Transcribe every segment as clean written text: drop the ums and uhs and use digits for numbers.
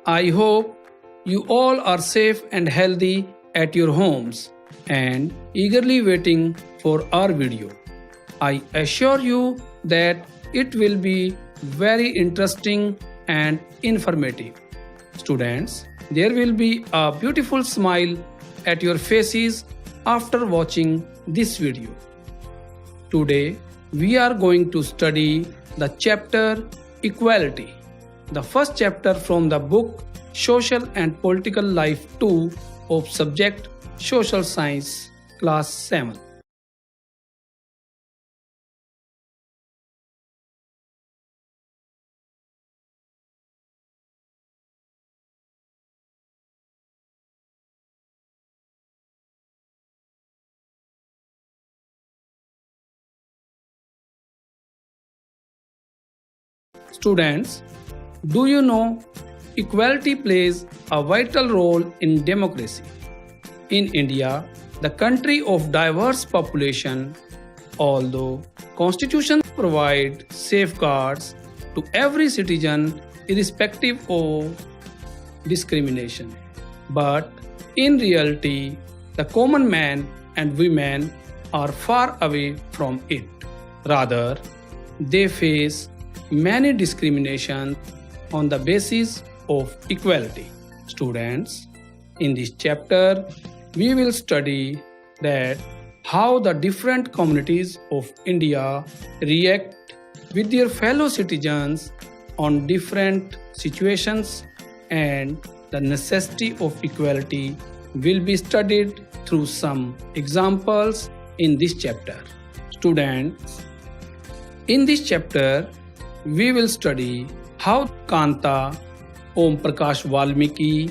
I hope you all are safe and healthy at your homes and eagerly waiting for our video. I assure you that it will be very interesting and informative. Students, there will be a beautiful smile at your faces after watching this video. Today, we are going to study the chapter Equality, the first chapter from the book Social and Political Life 2 of subject Social Science, Class 7. Students, do you know equality plays a vital role in democracy? In India, the country of diverse population, although constitution provide safeguards to every citizen irrespective of discrimination. But in reality, the common man and women are far away from it. Rather, they face many discriminations on the basis of equality. Students, in this chapter, we will study that how the different communities of India react with their fellow citizens on different situations, and the necessity of equality will be studied through some examples in this chapter. Students, in this chapter, we will study how Kanta, Om Prakash Valmiki,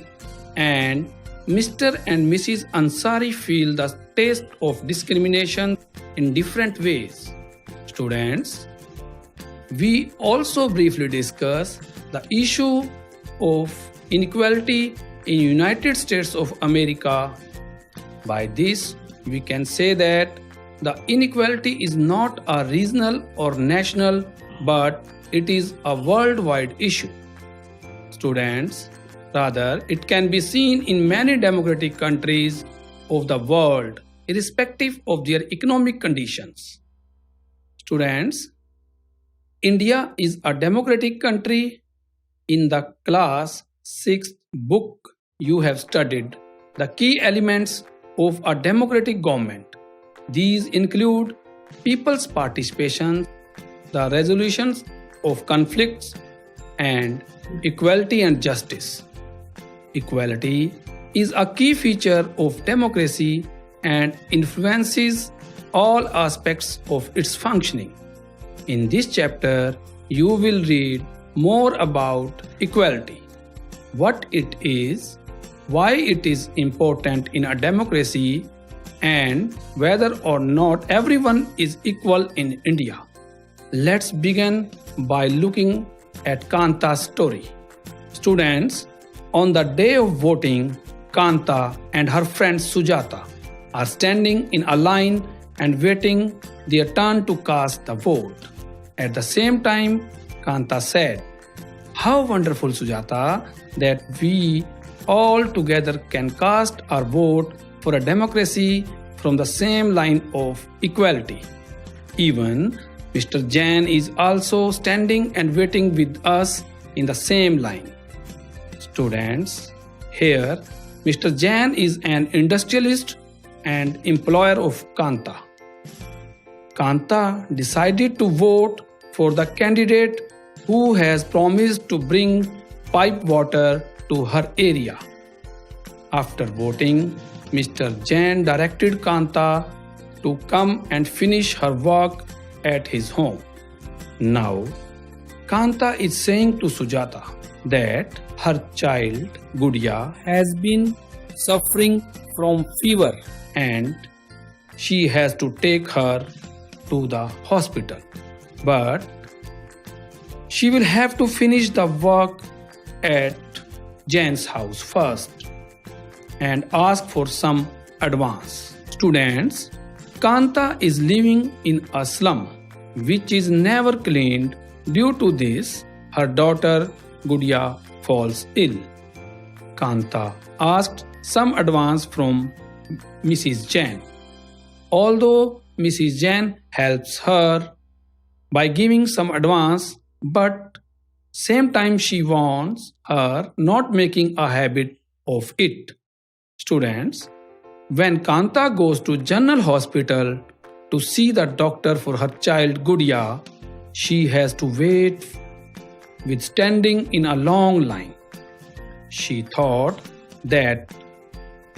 and Mr. and Mrs. Ansari feel the taste of discrimination in different ways. Students, we also briefly discuss the issue of inequality in United States of America. By this, we can say that the inequality is not a regional or national, but it is a worldwide issue. Students, rather, it can be seen in many democratic countries of the world, irrespective of their economic conditions. Students, India is a democratic country. In the class 6th book, you have studied the key elements of a democratic government. These include people's participation, the resolutions of conflicts, and equality and justice. Equality is a key feature of democracy and influences all aspects of its functioning. In this chapter, you will read more about equality, what it is, why it is important in a democracy, and whether or not everyone is equal in India. Let's begin by looking at Kanta's story. Students, on the day of voting, Kanta and her friend Sujata are standing in a line and waiting their turn to cast the vote. At the same time, Kanta said, "How wonderful, Sujata, that we all together can cast our vote for a democracy from the same line of equality. Even Mr. Jain is also standing and waiting with us in the same line." Students, here Mr. Jain is an industrialist and employer of Kanta. Kanta decided to vote for the candidate who has promised to bring pipe water to her area. After voting, Mr. Jain directed Kanta to come and finish her work at his home. Now, Kanta is saying to Sujata that her child, Gudiya, has been suffering from fever and she has to take her to the hospital. But she will have to finish the work at Jain's house first and ask for some advance. Students, Kanta is living in a slum which is never cleaned. Due to this, her daughter Gudiya falls ill. Kanta asked some advance from Mrs. Jain. Although Mrs. Jain helps her by giving some advance, but same time she warns her not making a habit of it. Students, when Kanta goes to General Hospital to see the doctor for her child Gudia, she has to wait with standing in a long line. She thought that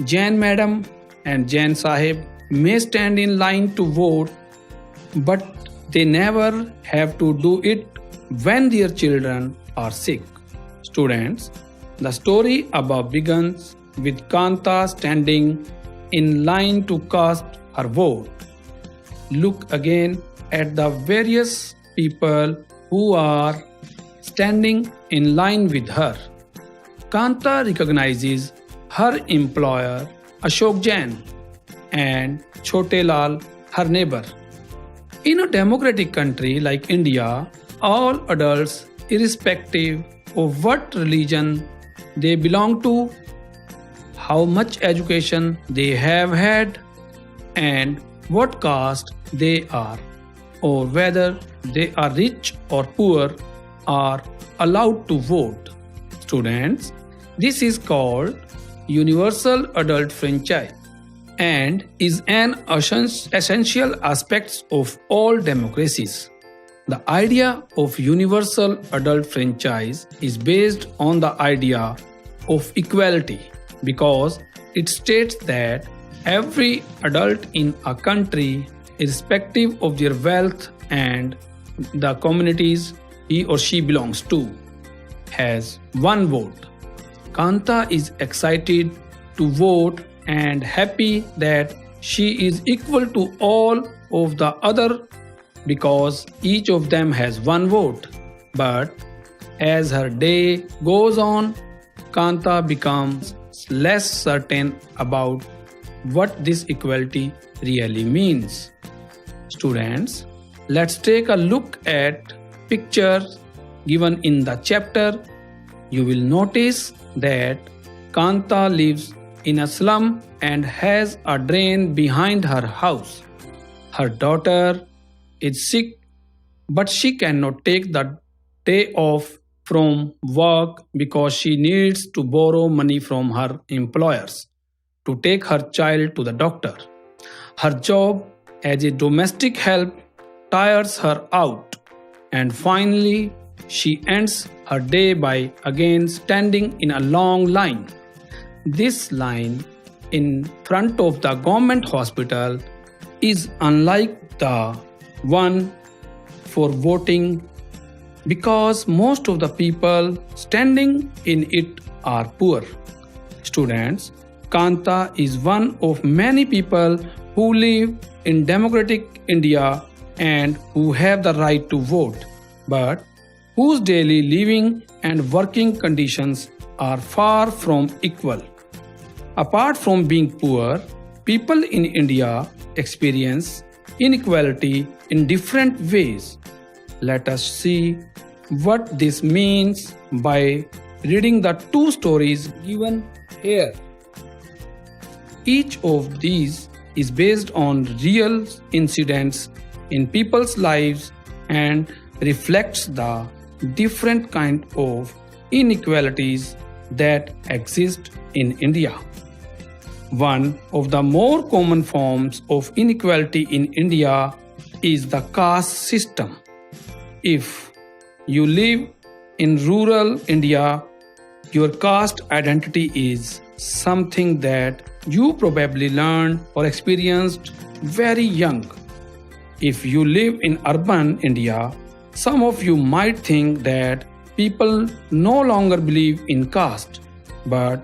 Jain Madam and Jain Sahib may stand in line to vote, but they never have to do it when their children are sick. Students, the story above begins with Kanta standing in line to cast her vote. Look again at the various people who are standing in line with her. Kanta recognizes her employer Ashok Jain and Chote Lal, her neighbor. In a democratic country like India, all adults, irrespective of what religion they belong to, how much education they have had, and what caste they are, or whether they are rich or poor, are allowed to vote. Students, this is called universal adult franchise and is an essential aspect of all democracies. The idea of universal adult franchise is based on the idea of equality because it states that every adult in a country, irrespective of their wealth and the communities he or she belongs to, has one vote. Kanta is excited to vote and happy that she is equal to all of the other because each of them has one vote. But as her day goes on, Kanta becomes less certain about what this equality really means. Students, let's take a look at pictures given in the chapter. You will notice that Kanta lives in a slum and has a drain behind her house. Her daughter is sick, but she cannot take the day off from work because she needs to borrow money from her employers to take her child to the doctor. Her job as a domestic help tires her out, and finally, she ends her day by again standing in a long line. This line in front of the government hospital is unlike the one for voting because most of the people standing in it are poor. Students, Kanta is one of many people who live in democratic India and who have the right to vote, but whose daily living and working conditions are far from equal. Apart from being poor, people in India experience inequality in different ways. Let us see what this means by reading the two stories given here. Each of these is based on real incidents in people's lives and reflects the different kind of inequalities that exist in India. One of the more common forms of inequality in India is the caste system. If you live in rural India, your caste identity is something that you probably learned or experienced very young. If you live in urban India, some of you might think that people no longer believe in caste, but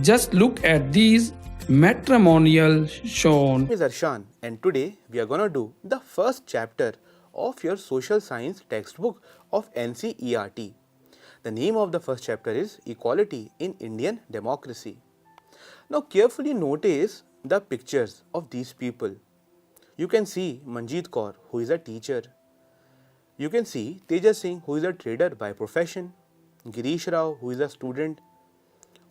just look at these matrimonial shown. My name is Arshan, and today we are gonna do the first chapter of your social science textbook of NCERT. The name of the first chapter is Equality in Indian Democracy. Now carefully notice the pictures of these people. You can see Manjeet Kaur, who is a teacher. You can see Tejas Singh, who is a trader by profession. Girish Rao, who is a student.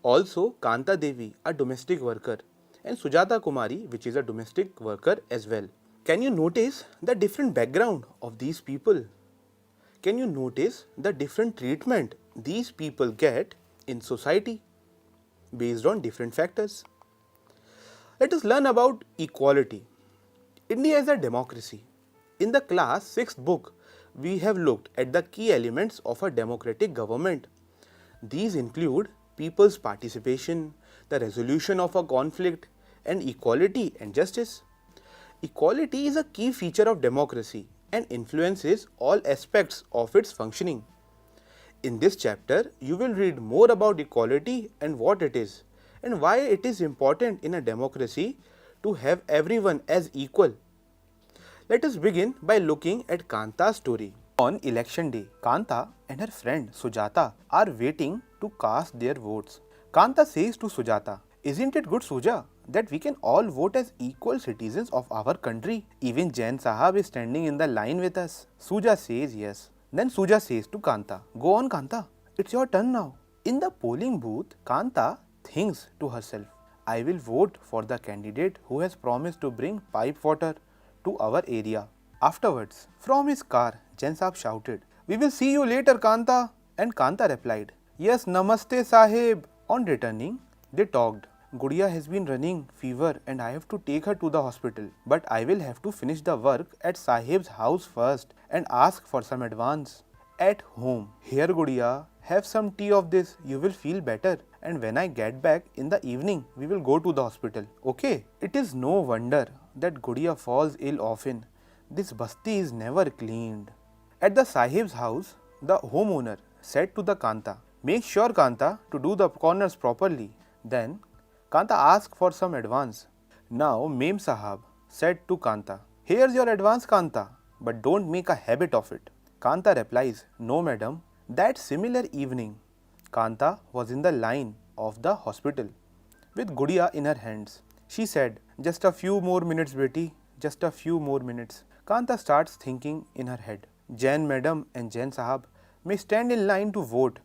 Also, Kanta Devi, a domestic worker, and Sujata Kumari, which is a domestic worker as well. Can you notice the different background of these people? Can you notice the different treatment these people get in society based on different factors? Let us learn about equality. India is a democracy. In the class 6th book, we have looked at the key elements of a democratic government. These include people's participation, the resolution of a conflict, and equality and justice. Equality is a key feature of democracy and influences all aspects of its functioning. In this chapter, you will read more about equality and what it is, and why it is important in a democracy to have everyone as equal. Let us begin by looking at Kanta's story. On election day, Kanta and her friend Sujata are waiting to cast their votes. Kanta says to Sujata, "Isn't it good, Suja, that we can all vote as equal citizens of our country? Even Jain Sahab is standing in the line with us." Suja says yes. Then Suja says to Kanta, "Go on, Kanta, it's your turn now." In the polling booth, Kanta thinks to herself, "I will vote for the candidate who has promised to bring pipe water to our area." Afterwards, from his car, Jain Sahab shouted, "We will see you later, Kanta." And Kanta replied, "Yes, namaste, Sahib." On returning, they talked. "Gudiya has been running fever and I have to take her to the hospital. But I will have to finish the work at Sahib's house first and ask for some advance." At home, "Here, Gudiya, have some tea of this, you will feel better. And when I get back in the evening, we will go to the hospital. Okay?" It is no wonder that Gudiya falls ill often. This basti is never cleaned. At the Sahib's house, the homeowner said to the Kanta, "Make sure, Kanta, to do the corners properly." Then Kanta asked for some advance. Now Mem Sahab said to Kanta, "Here's your advance, Kanta, but don't make a habit of it." Kanta replies, "No, madam." That similar evening, Kanta was in the line of the hospital with Gudiya in her hands. She said, "Just a few more minutes, Beti, just a few more minutes." Kanta starts thinking in her head, Jain madam and Jain Sahab may stand in line to vote,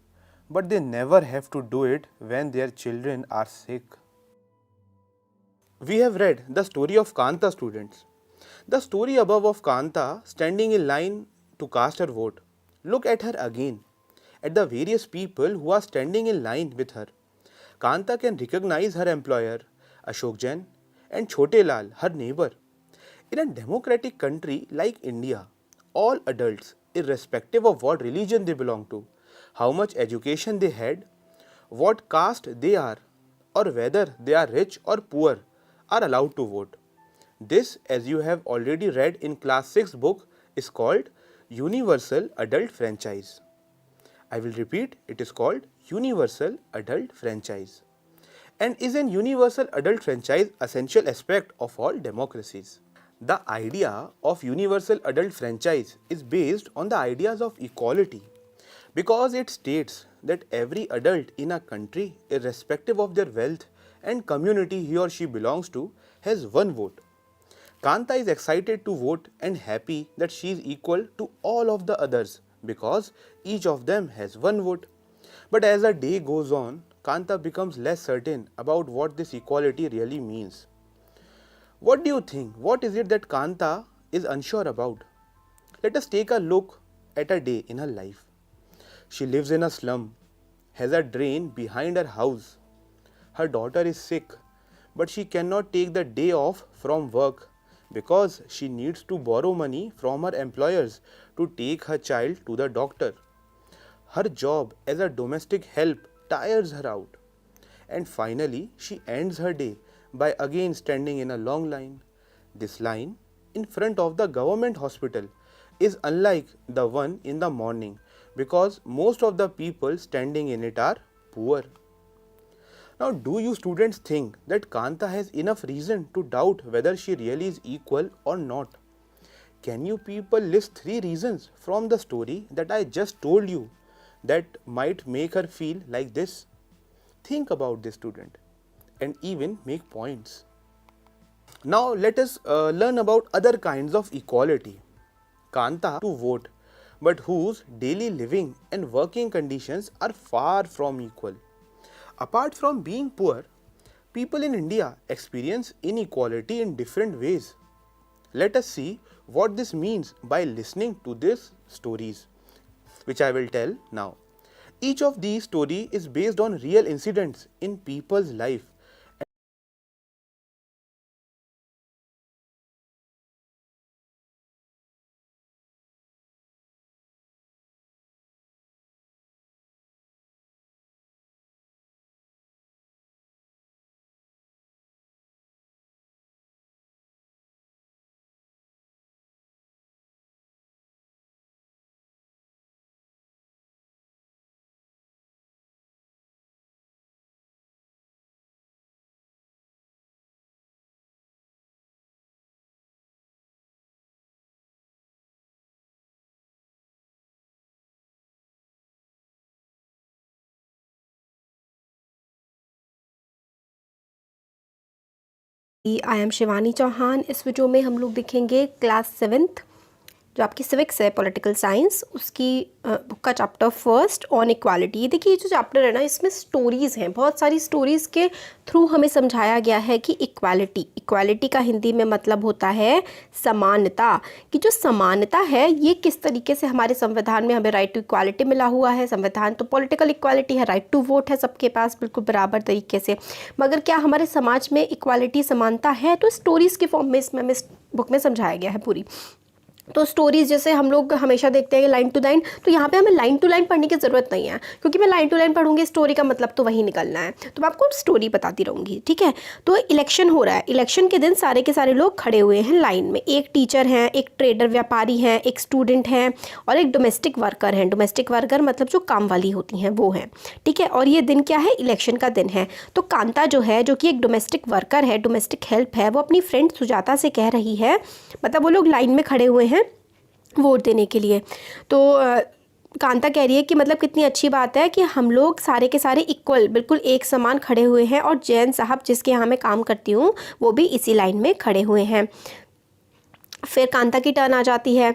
but they never have to do it when their children are sick. We have read the story of Kanta, students. The story above of Kanta standing in line to cast her vote. Look at her again, at the various people who are standing in line with her. Kanta can recognize her employer, Ashok Jain, and Chote Lal, her neighbor. In a democratic country like India, all adults, irrespective of what religion they belong to, how much education they had, what caste they are, or whether they are rich or poor, are allowed to vote. This, as you have already read in class 6 book, is called Universal Adult Franchise. I will repeat, it is called Universal Adult Franchise, and is an universal adult franchise essential aspect of all democracies. The idea of universal adult franchise is based on the ideas of equality because it states that every adult in a country, irrespective of their wealth and community he or she belongs to, has one vote. Kanta is excited to vote and happy that she is equal to all of the others because each of them has one vote. But as the day goes on, Kanta becomes less certain about what this equality really means. What do you think? What is it that Kanta is unsure about? Let us take a look at a day in her life. She lives in a slum, has a drain behind her house. Her daughter is sick, but she cannot take the day off from work because she needs to borrow money from her employers to take her child to the doctor. Her job as a domestic help tires her out. And finally, she ends her day by again standing in a long line. This line in front of the government hospital is unlike the one in the morning because most of the people standing in it are poor. Now, do you students think that Kanta has enough reason to doubt whether she really is equal or not? Can you people list 3 reasons from the story that I just told you that might make her feel like this? Think about this, student, and even make points. Now let us learn about other kinds of equality. Kanta to vote, but whose daily living and working conditions are far from equal. Apart from being poor, people in India experience inequality in different ways. Let us see what this means by listening to these stories, which I will tell now. Each of these stories is based on real incidents in people's life. I am Shivani Chauhan. इस video में हम लोग देखेंगे class 7th जो आपकी civics है, political science, उसकी book का चैप्टर फर्स्ट ऑन इक्वालिटी। ये देखिए, ये जो चैप्टर है ना, इसमें स्टोरीज़ हैं, बहुत सारी स्टोरीज़ के थ्रू हमें समझाया गया है कि इक्वालिटी का हिंदी में मतलब होता है समानता। कि जो समानता है ये किस तरीके से हमारे संविधान में हमें राइट टू इक्वालिटी मिला हुआ है। संविधान तो पॉलिटिकल इक्वालिटी है, राइट टू वोट है सबके पास बिल्कुल बराबर तरीके से, मगर क्या हमारे समाज में इक्वालिटी समानता है? तो स्टोरीज़ के फॉर्म में इसमें हमें बुक में समझाया गया है पूरी। तो स्टोरीज़ जैसे हम लोग हमेशा देखते हैं लाइन टू लाइन, तो यहाँ पे हमें लाइन टू लाइन पढ़ने की ज़रूरत नहीं है, क्योंकि मैं लाइन टू लाइन पढ़ूंगी स्टोरी का मतलब तो वही निकलना है, तो मैं आपको स्टोरी बताती रहूँगी, ठीक है। तो इलेक्शन हो रहा है, इलेक्शन के दिन सारे के सारे लोग खड़े हुए हैं लाइन में। एक टीचर हैं, एक ट्रेडर व्यापारी हैं, एक स्टूडेंट हैं और एक डोमेस्टिक वर्कर हैं। डोमेस्टिक वर्कर मतलब जो काम वाली होती हैं वो हैं, ठीक है। और ये दिन क्या है? इलेक्शन का दिन है। तो कांता जो है, जो कि एक डोमेस्टिक वर्कर है, डोमेस्टिक हेल्प है, वो अपनी फ्रेंड सुजाता से कह रही है, मतलब वो लोग लाइन में खड़े हुए हैं वोट देने के लिए। तो कांता कह रही है कि मतलब कितनी अच्छी बात है कि हम लोग सारे के सारे इक्वल, बिल्कुल एक समान खड़े हुए हैं, और जैन साहब जिसके यहाँ मैं काम करती हूँ वो भी इसी लाइन में खड़े हुए हैं। फिर कांता की टर्न आ जाती है,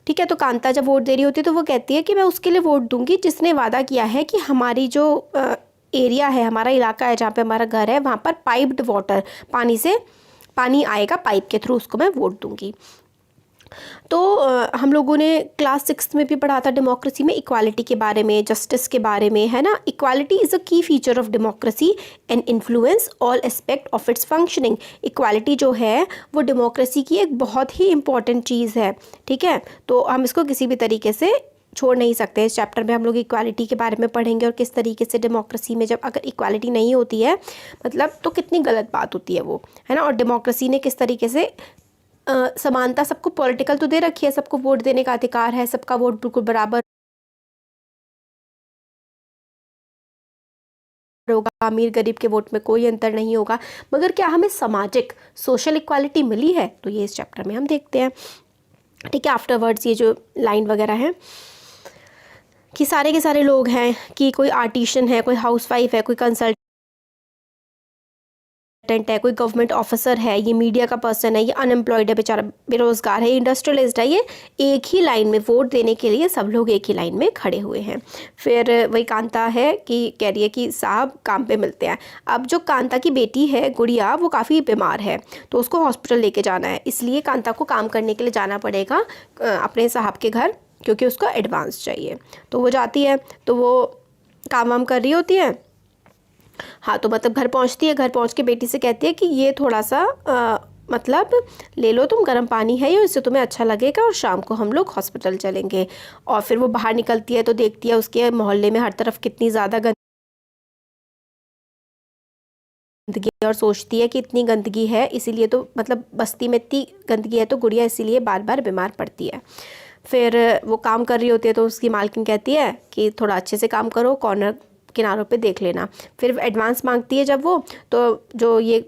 ठीक है। तो कांता जब वोट दे रही होती है तो वो कहती है कि मैं उसके लिए वोट दूंगी जिसने वादा किया है कि हमारी जो एरिया है, हमारा इलाका है जहाँ पे हमारा घर है, वहाँ पर पाइप्ड वाटर, पानी आएगा पाइप के थ्रू, उसको मैं वोट दूंगी। तो हम लोगों ने क्लास 6 में भी पढ़ा था डेमोक्रेसी में इक्वालिटी के बारे में, जस्टिस के बारे में, है ना। इक्वालिटी इज़ अ की feature of democracy and influence all aspect of its functioning. Equality जो है वो डेमोक्रेसी की एक बहुत ही इंपॉर्टेंट चीज़ है, ठीक है। तो हम इसको किसी भी तरीके से छोड़ नहीं सकते। इस चैप्टर में हम लोग इक्वालिटी के बारे में पढ़ेंगे और किस तरीके से डेमोक्रेसी में जब अगर इक्वालिटी नहीं होती है मतलब तो कितनी गलत बात होती है वो, है ना। और डेमोक्रेसी ने किस तरीके से समानता, सबको पॉलिटिकल तो दे रखी है, सबको वोट देने का अधिकार है, सबका वोट बिल्कुल बराबर होगा, अमीर गरीब के वोट में कोई अंतर नहीं होगा, मगर क्या हमें सामाजिक सोशल इक्वालिटी मिली है? तो ये इस चैप्टर में हम देखते हैं, ठीक है। आफ्टरवर्ड्स ये जो लाइन वगैरह है कि सारे के सारे लोग हैं, कि कोई आर्टिशियन है, कोई हाउसवाइफ है, कोई कंसल्टेंट है, कोई गवर्नमेंट ऑफिसर है, ये मीडिया का पर्सन है, ये अनएम्प्लॉयड है, बेचारा बेरोजगार है, इंडस्ट्रियलिस्ट है, ये एक ही लाइन में वोट देने के लिए सब लोग एक ही लाइन में खड़े हुए हैं। फिर वही कांता है कि कह रही है कि साहब काम पे मिलते हैं। अब जो कांता की बेटी है गुड़िया, वो काफ़ी बीमार है, तो उसको हॉस्पिटल लेके जाना है, इसलिए कांता को काम करने के लिए जाना पड़ेगा अपने साहब के घर, क्योंकि उसको एडवांस चाहिए। तो वो जाती है, तो वो काम वाम कर रही होती है, हाँ। तो मतलब घर पहुंचती है, घर पहुंच के बेटी से कहती है कि ये थोड़ा सा मतलब ले लो तुम, गर्म पानी है ये, इससे तुम्हें अच्छा लगेगा, और शाम को हम लोग हॉस्पिटल चलेंगे। और फिर वो बाहर निकलती है तो देखती है उसके मोहल्ले में हर तरफ कितनी ज़्यादा गंदगी है, और सोचती है कि इतनी गंदगी है इसीलिए तो, मतलब बस्ती में इतनी गंदगी है तो गुड़िया इसीलिए बार बार बीमार पड़ती है। फिर वो काम कर रही होती है तो उसकी मालकिन कहती है कि थोड़ा अच्छे से काम करो, कॉर्नर किनारों पे देख लेना। फिर एडवांस मांगती है जब वो, तो जो ये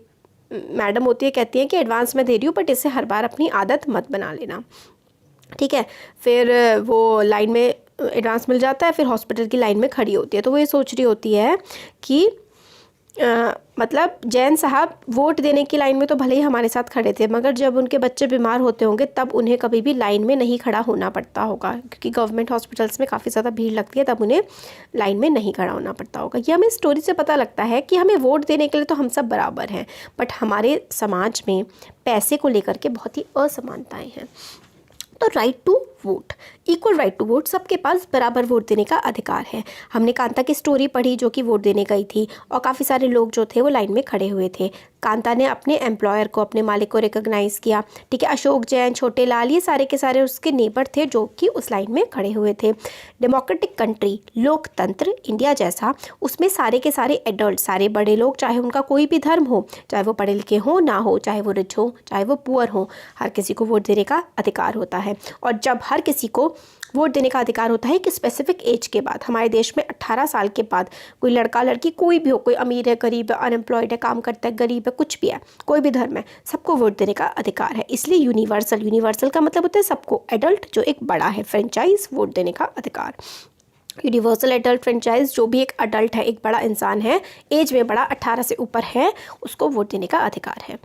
मैडम होती है कहती है कि एडवांस मैं दे रही हूँ बट इसे हर बार अपनी आदत मत बना लेना, ठीक है। फिर वो लाइन में एडवांस मिल जाता है, फिर हॉस्पिटल की लाइन में खड़ी होती है, तो वो ये सोच रही होती है कि मतलब जैन साहब वोट देने की लाइन में तो भले ही हमारे साथ खड़े थे, मगर जब उनके बच्चे बीमार होते होंगे तब उन्हें कभी भी लाइन में नहीं खड़ा होना पड़ता होगा, क्योंकि गवर्नमेंट हॉस्पिटल्स में काफ़ी ज़्यादा भीड़ लगती है, तब उन्हें लाइन में नहीं खड़ा होना पड़ता होगा। ये हमें स्टोरी से पता लगता है कि हमें वोट देने के लिए तो हम सब बराबर हैं, बट हमारे समाज में पैसे को लेकर के बहुत ही असमानताएँ हैं। तो right to vote, equal right to vote, सबके पास बराबर वोट देने का अधिकार है। हमने कांता की स्टोरी पढ़ी जो कि वोट देने गई थी और काफ़ी सारे लोग जो थे वो लाइन में खड़े हुए थे। कांता ने अपने एम्प्लॉयर को, अपने मालिक को रिकॉग्नाइज़ किया, ठीक है। अशोक जैन, छोटे लाल, ये सारे के सारे उसके नेबर थे जो कि उस लाइन में खड़े हुए थे। डेमोक्रेटिक कंट्री, लोकतंत्र इंडिया जैसा, उसमें सारे के सारे एडल्ट, सारे बड़े लोग, चाहे उनका कोई भी धर्म हो, चाहे वो पढ़े लिखे हो ना हो, चाहे वो रिच हो चाहे वो पुअर हो, हर किसी को वोट देने का अधिकार होता है। और जब हर किसी को वोट देने का अधिकार होता है कि स्पेसिफिक एज के बाद, हमारे देश में 18 साल के बाद कोई लड़का लड़की कोई भी हो, कोई अमीर है, गरीब है, अनएम्प्लॉयड है, काम करता है, गरीब है, कुछ भी है, कोई भी धर्म है, सबको वोट देने का अधिकार है। इसलिए यूनिवर्सल, यूनिवर्सल का मतलब होता है सबको, एडल्ट जो एक बड़ा है, फ्रेंचाइज, वोट देने का अधिकार। यूनिवर्सल एडल्ट फ्रेंचाइज, जो भी एक अडल्ट है, एक बड़ा इंसान है, एज में बड़ा, 18 से ऊपर है, उसको वोट देने का अधिकार है।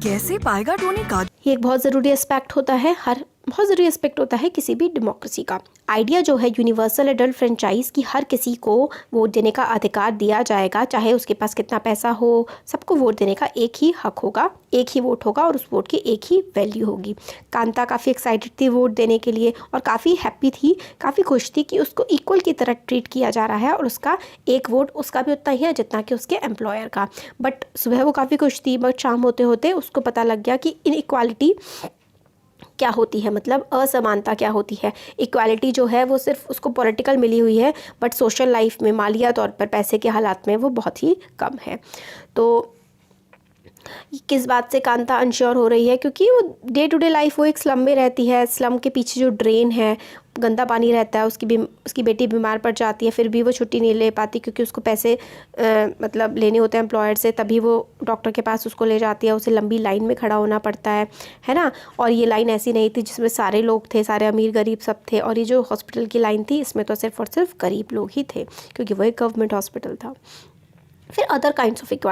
कैसे पाएगा टोनी का? ये एक बहुत ज़रूरी एस्पेक्ट होता है, बहुत ज़रूरी एस्पेक्ट होता है किसी भी डेमोक्रेसी का। आइडिया जो है यूनिवर्सल एडल्ट फ्रेंचाइज की, हर किसी को वोट देने का अधिकार दिया जाएगा, चाहे उसके पास कितना पैसा हो, सबको वोट देने का एक ही हक होगा, एक ही वोट होगा और उस वोट की एक ही वैल्यू होगी। कांता काफ़ी एक्साइटेड थी वोट देने के लिए और काफ़ी हैप्पी थी, काफ़ी खुश थी कि उसको इक्वल की तरह ट्रीट किया जा रहा है और उसका एक वोट उसका भी उतना ही है जितना कि उसके एम्प्लॉयर का। बट सुबह वो काफ़ी खुश थी, बट शाम होते होते उसको पता लग गया कि इनइक्वालिटी क्या होती है, मतलब असमानता क्या होती है। इक्वालिटी जो है वो सिर्फ उसको पॉलिटिकल मिली हुई है, बट सोशल लाइफ में, मालिया तौर पर, पैसे के हालात में वो बहुत ही कम है। तो किस बात से कांता अनश्योर हो रही है, क्योंकि वो डे टू डे लाइफ वो एक स्लम में रहती है, स्लम के पीछे जो ड्रेन है, गंदा पानी रहता है, उसकी बेटी बीमार पड़ जाती है, फिर भी वो छुट्टी नहीं ले पाती क्योंकि उसको पैसे मतलब लेने होते हैं एम्प्लॉयर से, तभी वो डॉक्टर के पास उसको ले जाती है, उसे लंबी लाइन में खड़ा होना पड़ता है ना। और ये लाइन ऐसी नहीं थी जिसमें सारे लोग थे, सारे अमीर गरीब सब थे, और ये जो हॉस्पिटल की लाइन थी इसमें तो सिर्फ और सिर्फ गरीब लोग ही थे, क्योंकि वो एक गवर्नमेंट हॉस्पिटल था। फिर अदर काइंड्स ऑफ इक्वालिटी